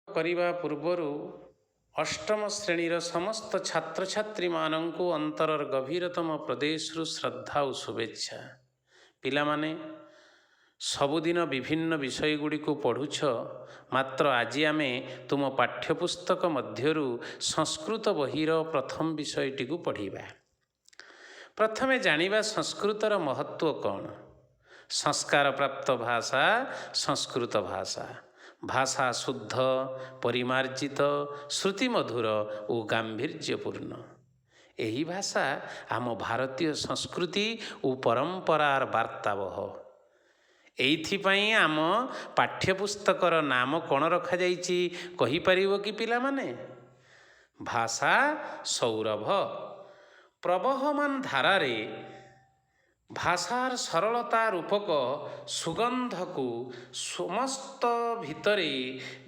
କରିବା ପୂର୍ବରୁ ଅଷ୍ଟମ ଶ୍ରେଣୀର ସମସ୍ତ ଛାତ୍ରଛାତ୍ରୀମାନଙ୍କୁ ଅନ୍ତରର ଗଭୀରତମ ପ୍ରଦେଶରୁ ଶ୍ରଦ୍ଧା ଓ ଶୁଭେଚ୍ଛା। ପିଲାମାନେ, ସବୁଦିନ ବିଭିନ୍ନ ବିଷୟଗୁଡ଼ିକୁ ପଢ଼ୁଛ, ମାତ୍ର ଆଜି ଆମେ ତୁମ ପାଠ୍ୟପୁସ୍ତକ ମଧ୍ୟରୁ ସଂସ୍କୃତ ବହିର ପ୍ରଥମ ବିଷୟଟିକୁ ପଢ଼ିବା। ପ୍ରଥମେ ଜାଣିବା ସଂସ୍କୃତର ମହତ୍ତ୍ୱ କ'ଣ। ସଂସ୍କାରପ୍ରାପ୍ତ ଭାଷା ସଂସ୍କୃତ ଭାଷା। ଭାଷା ଶୁଦ୍ଧ, ପରିମାର୍ଜିତ, ଶ୍ରୁତିମଧୁର ଓ ଗାମ୍ଭୀର୍ଯ୍ୟପୂର୍ଣ୍ଣ। ଏହି ଭାଷା ଆମ ଭାରତୀୟ ସଂସ୍କୃତି ଓ ପରମ୍ପରାର ବାର୍ତ୍ତାବହ। ଏଇଥିପାଇଁ ଆମ ପାଠ୍ୟପୁସ୍ତକର ନାମ କ'ଣ ରଖାଯାଇଛି କହିପାରିବ କି ପିଲାମାନେ? ଭାଷା ସୌରଭ। ପ୍ରବହମାନ ଧାରାରେ ଭାଷାର ସରଳତା ରୂପକ ସୁଗନ୍ଧକୁ ସମସ୍ତ ଭିତରେ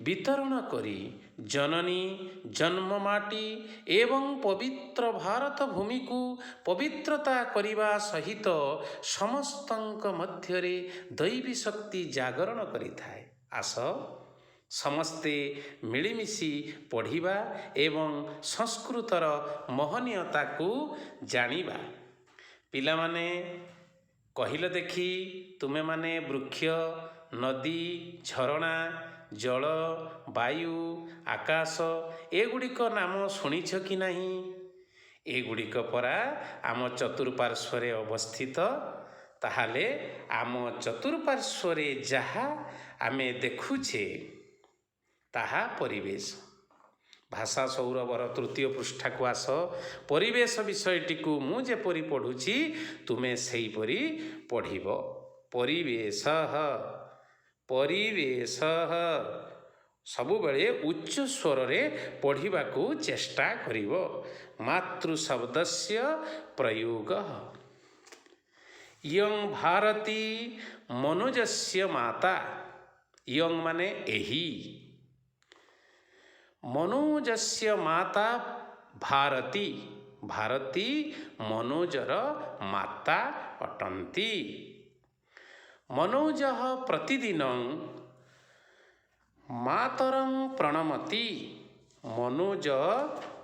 ବିତରଣ କରି ଜନନୀ ଜନ୍ମମାଟି ଏବଂ ପବିତ୍ର ଭାରତ ଭୂମିକୁ ପବିତ୍ରତା କରିବା ସହିତ ସମସ୍ତଙ୍କ ମଧ୍ୟରେ ଦୈବୀ ଶକ୍ତି ଜାଗରଣ କରିଥାଏ। ଆସ ସମସ୍ତେ ମିଳିମିଶି ପଢ଼ିବା ଏବଂ ସଂସ୍କୃତର ମହନୀୟତାକୁ ଜାଣିବା। ପିଲାମାନେ, କହିଲ ଦେଖି, ତୁମେମାନେ ବୃକ୍ଷ, ନଦୀ, ଝରଣା, ଜଳ, ବାୟୁ, ଆକାଶ ଏଗୁଡ଼ିକ ନାମ ଶୁଣିଛ କି ନାହିଁ? ଏଗୁଡ଼ିକ ପରା ଆମ ଚତୁଃପାର୍ଶ୍ୱରେ ଅବସ୍ଥିତ। ତାହେଲେ ଆମ ଚତୁଃପାର୍ଶ୍ୱରେ ଯାହା ଆମେ ଦେଖୁଛେ ତାହା ପରିବେଶ। ଭାଷା ସୌରଭର ତୃତୀୟ ପୃଷ୍ଠାକୁ ଆସ। ପରିବେଶ ବିଷୟଟିକୁ ମୁଁ ଯେପରି ପଢ଼ୁଛି ତୁମେ ସେହିପରି ପଢ଼ିବ। ପରିବେଶ ପରିବେଶ ସବୁବେଳେ ଉଚ୍ଚ ସ୍ୱରରେ ପଢ଼ିବାକୁ ଚେଷ୍ଟା କରିବ। ମାତୃ ଶବ୍ଦସ୍ୟ ପ୍ରୟୋଗ। ଇୟଂ ଭାରତୀ ମନୋଜସ୍ୟ ମାତା। ଇୟଂ ମାନେ ଏହି। ମନୋଜସ୍ୟ ମାତା ଭାରତୀ। ଭାରତୀ ମନୋଜର ମାତା ଅଟନ୍ତି। ମନୋଜଃ ପ୍ରତିଦିନଂ ମାତରଂ ପ୍ରଣମତି। ମନୋଜ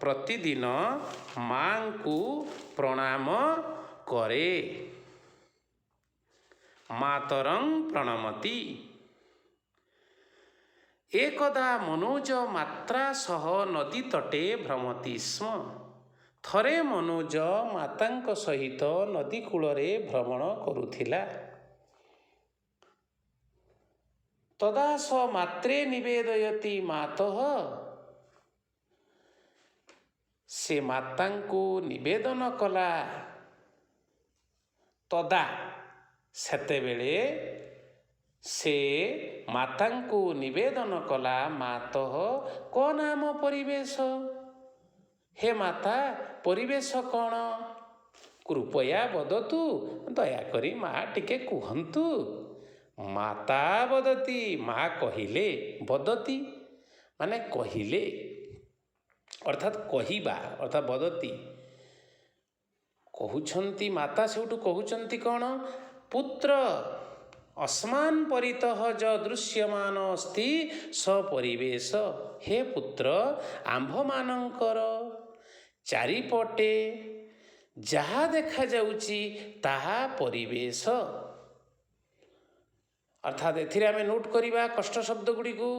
ପ୍ରତିଦିନ ମାଙ୍କୁ ପ୍ରଣାମ କରେ। ମାତରଂ ପ୍ରଣମତି। ଏକଦା ମନୋଜ ମାତ୍ରା ସହ ନଦୀ ତଟେ ଭ୍ରମତି ସ୍ମ। ଥରେ ମନୋଜ ମାତାଙ୍କ ସହିତ ନଦୀ କୂଳରେ ଭ୍ରମଣ କରୁଥିଲା। ତଦା ସ ମାତ୍ରେ ନିବେଦୟତି ମାତଃ। ସେ ମାତାଙ୍କୁ ନିବେଦନ କଲା। ତଦା ସେତେବେଳେ ସେ ମାତାଙ୍କୁ ନିବେଦନ କଲା। ମାତଃ କ'ଣ ଆମ ପରିବେଶ? ହେ ମାତା, ପରିବେଶ କ'ଣ? କୃପୟା ବଦତୁ। ଦୟାକରି ମା ଟିକେ କୁହନ୍ତୁ। ମାତା ବଦତି। ମା କହିଲେ। ବଦତି ମାନେ କହିଲେ, ଅର୍ଥାତ୍ କହିବା, ଅର୍ଥାତ୍ ବଦତି କହୁଛନ୍ତି। ମାତା ସେଉଠୁ କହୁଛନ୍ତି କ'ଣ? ପୁତ୍ର ଅସ୍ମାନ୍ ପରିତଃ ଯ ଦୃଶ୍ୟମାନ ଅସ୍ତି ସ ପରିବେଶ। ହେ ପୁତ୍ର, ଆମ୍ଭମାନଙ୍କର ଚାରିପଟେ ଯାହା ଦେଖାଯାଉଛି ତାହା ପରିବେଶ। ଅର୍ଥାତ୍ ଏଥିରେ ଆମେ ନୋଟ୍ କରିବା କଷ୍ଟ ଶବ୍ଦ ଗୁଡ଼ିକୁ।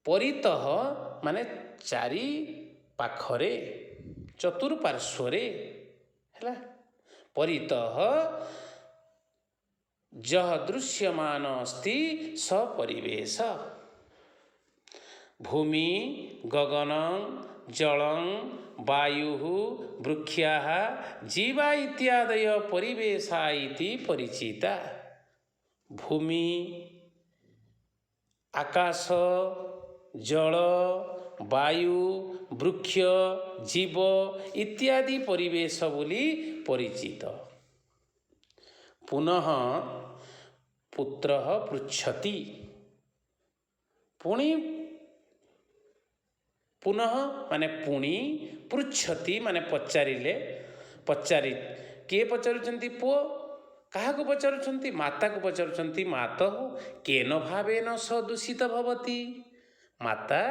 ପରିତଃ ମାନେ ଚାରି ପାଖରେ, ଚତୁଃପାର୍ଶ୍ୱରେ ହେଲା। ପରିତଃ ଯଃ ଦୃଶ୍ୟମାନ ଅସ୍ତି ସ ପରିବେଶ। ଭୂମି ଗଗନଂ ଜଳଂ ବାୟୁଃ ବୃକ୍ଷାଃ ଜୀବା ଇତ୍ୟାଦୟ ପରିବେଶା ଇତି ପରିଚିତା। ଭୂମି, ଆକାଶ, ଜଳ, ବାୟୁ, ବୃକ୍ଷ, ଜୀବ ଇତ୍ୟାଦି ପରିବେଶ ବୋଲି ପରିଚିତ। ପୁନଃ ପୁତ୍ରଃ ପୃଚ୍ଛତି। ପୁଣି ପୁନଃ ମାନେ ପୁଣି, ପୃଚ୍ଛତି ମାନେ ପଚାରିଲେ। କିଏ ପଚାରୁଛନ୍ତି? ପୁଅ। କାହାକୁ ପଚାରୁଛନ୍ତି? ମାତାକୁ ପଚାରୁଛନ୍ତି। ମାତଃ କେନ ଭାବେନ ସ ଦୂଷିତ ଭବତି। ମାତା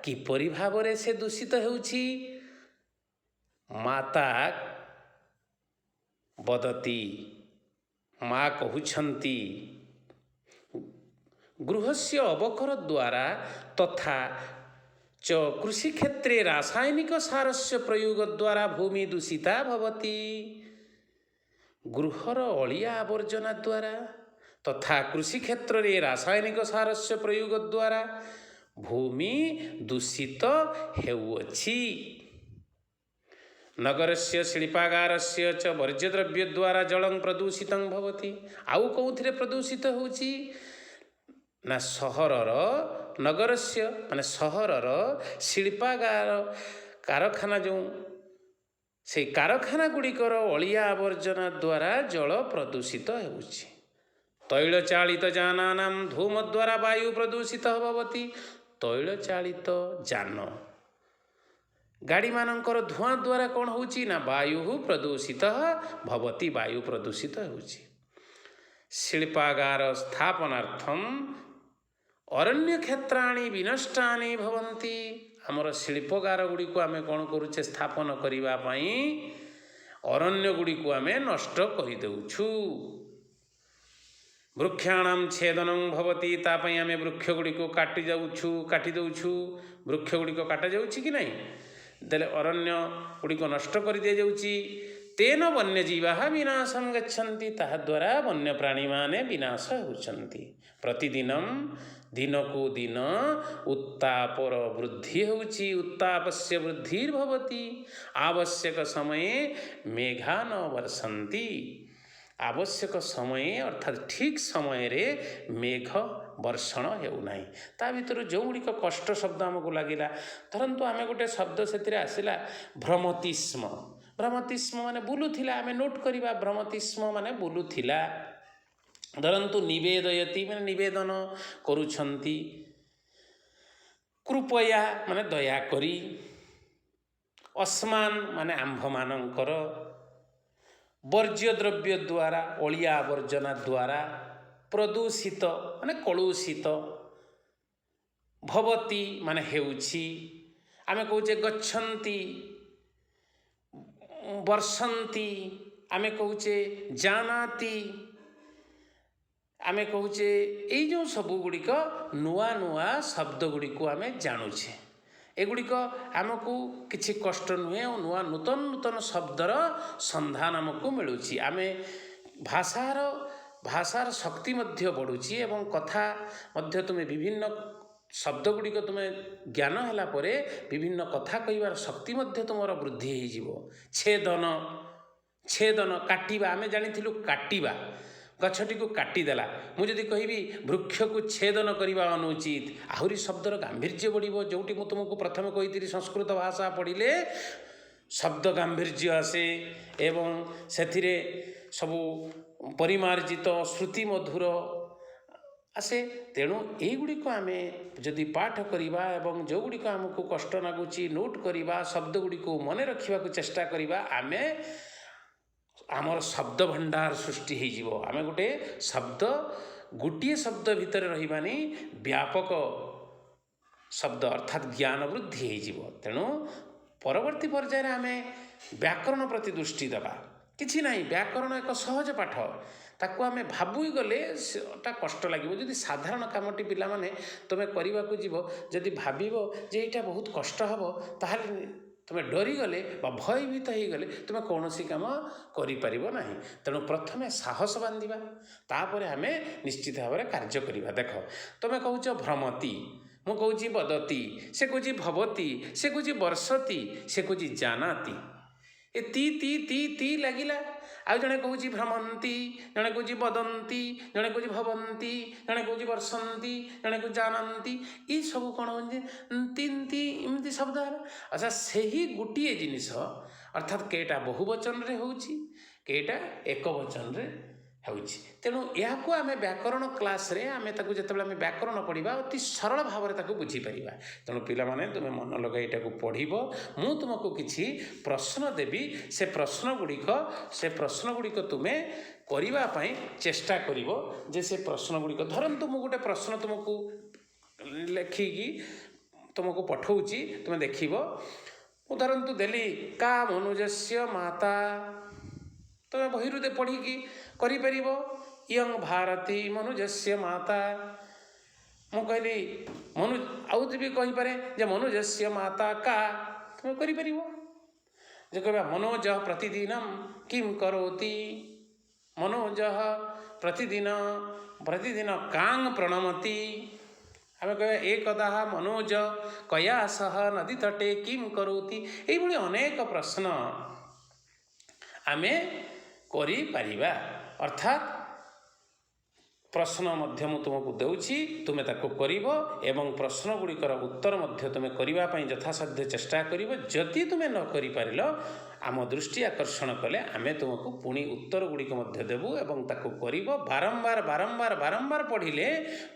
କିପରି ଭାବରେ ସେ ଦୂଷିତ ହେଉଛି? ମାତା ବଦତି, ମା କହୁଛନ୍ତି, ଗୃହସ୍ୟ ଅବକର ଦ୍ୱାରା ତଥା च कृषिक्षेत्रे रासायनिक सारस्य प्रयोग द्वारा भूमि दूषिता भवति। गृहर अलिया आवर्जना द्वारा तथा कृषिक्षेत्र रे रासायनिक सारस्य प्रयोग द्वारा भूमि दूषित हेउछि। नगरस्य शिल्पागारस्य च वर्ज्यद्रव्य द्वारा जलं प्रदूषितं भवति। आउ कौथिरे प्रदूषित होछि ना सहरर नगरस्य माने सहरर शिल्पागार कारखाना जो से कारखाना गुड़िकर अलिया आवर्जना द्वारा जल प्रदूषित होछि। तैल चालित यानानां धूम द्वारा वायु प्रदूषित भवति। तैल चालित यान गाड़ी मानकर धुआं द्वारा कौन होछि ना वायु प्रदूषित भवति, वायु प्रदूषित होछि। शिल्पागार स्थापनार्थम अरण्य क्षेत्राणि विनष्टानि भवन्ति। आमर शिल्पगार गुड़ी को आमे कौन करुचे स्थापन करिबा पई अरण्य गुड़ी को आमे नष्ट करि देउछु। वृक्षाणां छेदनं भवति, तापई आमे वृक्ष गुड़ी को काटी दउछु। वृक्ष गुड़ी को काटा जाउछि कि नहीं, देले अरण्य गुड़ी को नष्ट कर दिया जाउछि। तेन वन्यजीवाः विनाशं गच्छन्ति, ताहा द्वारा वन्य प्राणी माने विनाश होउछन्ति। प्रतिदिनं दिन को दिन उत्तापर वृद्धि होउछि। उत्तापस्य वृद्धिर्भवति। आवश्यक समये मेघा न वर्षन्ति। आवश्यक समय अर्थात ठीक समय रे मेघ वर्षण हेउनाई। ता भितर जो गुड़िक कष्ट शब्द आमको लगिला, धरतु आमे गोटे शब्द से आसिला भ्रमति स्म। भ्रमति स्म माने बुलुथिला, आमे नोट करिबा भ्रमति स्म माने बुलुथिला। धरतु निवेदयति माने निवेदन करुछन्ति। कृपया माने दया करी। अस्मान माने आंभ मानकर। वर्ज्य द्रव्य द्वारा अलिया आवर्जना द्वारा प्रदूषित माने कलुषित। भवति माने हेउछि। आमे कहूचे गच्छन्ति, वर्षन्ति, आमे कहूचे जानाति, आमे कहूचे एई जो सबु गुड़िक नुआ नुआ शब्द गुड़िक आमे जानुछे। एगुड़िक आमको किछि कष्ट नुहे और नुआ नूतन नूतन शब्दर संधान आमको मिलुछि। आमे भाषार शक्ति मध्य बढ़ुछि एवं कथा मध्य तुमे विभिन्न शब्द गुड़िक तुमे ज्ञान होला परे विभिन्न कथा कहिबार शक्ति मध्य तुमर वृद्धि हेइ जिवो। छेदन, छेदन काटिबा, आमे जानिथिलु काटिबा, गछटी को काटिदेला। मुझे कहबी वृक्ष को छेदन करने अनुचित, आहुरी शब्दर गांभीर्य बढ़िबो। जोटी मु तुमको प्रथम कही संस्कृत भाषा पढ़िले शब्द गांभीर्य आसे एवं सेथिरे सबु परिमार्जित श्रुति मधुर आसे। तेणु एगुड़िक आमे जदि पाठ करिबा एवं जो गुड़िक आमको कष्ट लागुची नोट करिबा, शब्द गुड़िक मने रखिबा को चेष्टा करिबा, आमे आमर शब्द भंडार सृष्टि हो जिवो। आमे गोटे शब्द गोटे शब्द भितर रहिबानी व्यापक शब्द अर्थात ज्ञान वृद्धि हो जिवो। तेणु परवर्ती पर्यायर आमे व्याकरण प्रति दृष्टि देबा। किछि नाही, व्याकरण एक सहज पाठ, ताकू आमे भाबुई गले सेटा कष्ट लागिबो। जदि साधारण कामटी पिला माने तमे करिबा को जिवो, जदि भाबिबो जे एटा बहुत कष्ट हबो, ताहाले तुम्हें डरीगले भयभीत हो गले तुम कौन सी कम कर ना। तेणु प्रथमे साहस बांधिबा, तापर आमे निश्चित भाव में कार्य करिबा। देख तुम कहूच भ्रमति, मु कहूँ बदति, से कहूँ भवति, से कहूँ वर्षति, से कहूँ जानाति। ए ती ती ती ती लगिला। आउ जड़े कहूँ भ्रमंती, जड़े कहूँ बदंती, जड़े कहूँ भवंती, जड़े कहूँ वर्षंती, जड़े कहूँ जानती। ये सब कौन हो तीनती इमती शब्द है। अच्छा से ही गोटे जिनिस अर्थात केटा बहुवचन रे होउछि, केटा एक वचन रे होउछि। तेणु या को आमे व्याकरण क्लास रे आमे ताकू जेतेबेले आमे व्याकरण पढ़िबा अति सरल भाव में ताकू बुझी परिबा। तेणु पिला माने तुमे मन लगाई एटाकू पढ़िबो। मु तुमको किछि प्रश्न देबी, से प्रश्न गुड़िक तुमे करिबा पई चेष्टा करिवो। जे से प्रश्न गुड़िक धरंतु मु गोटे प्रश्न तुमको लेखिकी ତୁମକୁ ପଠାଉଛି, ତୁମେ ଦେଖିବ। ଉଦାହରଣ ତୁ ଦେଲି କା ମନୁଜସ୍ୟ ମାତା, ତୁମେ ବହିରୁ ପଢ଼ିକି କରିପାରିବ। ଇୟଂ ଭାରତୀ ମନୁଜସ୍ୟ ମାତା। ମୁଁ କହିଲି ଆଉ ବି କହିପାରେ ଯେ ମନୁଜସ୍ୟ ମାତା କା, ତୁମେ କରିପାରିବ। ଯେ କହିବା ମନୋଜ ପ୍ରତିଦିନ କିମ୍ କରୋତି, ମନୋଜ ପ୍ରତିଦିନ କାଂ ପ୍ರಣମତି। ଆମେ କହିବା ଏକଦା ମନୋଜ କୟା ସହ ନଦୀ ତଟେ କିମ୍ କରୋତି। ଏଇଭଳି ଅନେକ ପ୍ରଶ୍ନ ଆମେ କରିପାରିବା। ଅର୍ଥାତ୍ ପ୍ରଶ୍ନ ମଧ୍ୟ ମୁଁ ତୁମକୁ ଦେଉଛି, ତୁମେ ତାକୁ କରିବ ଏବଂ ପ୍ରଶ୍ନ ଗୁଡ଼ିକର ଉତ୍ତର ମଧ୍ୟ ତୁମେ କରିବା ପାଇଁ ଯଥାସାଧ୍ୟ ଚେଷ୍ଟା କରିବ। ଯଦି ତୁମେ ନ କରିପାରିଲ, ଆମ ଦୃଷ୍ଟି ଆକର୍ଷଣ କଲେ ଆମେ ତୁମକୁ ପୁଣି ଉତ୍ତର ଗୁଡ଼ିକ ମଧ୍ୟ ଦେବୁ ଏବଂ ତାକୁ କରିବ। ବାରମ୍ବାର ପଢ଼ିଲେ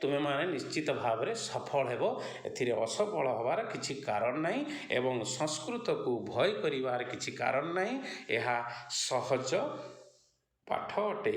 ତୁମେମାନେ ନିଶ୍ଚିତ ଭାବରେ ସଫଳ ହେବ। ଏଥିରେ ଅସଫଳ ହେବାର କିଛି କାରଣ ନାହିଁ ଏବଂ ସଂସ୍କୃତକୁ ଭୟ କରିବାର କିଛି କାରଣ ନାହିଁ। ଏହା ସହଜ ପାଠ ଅଟେ।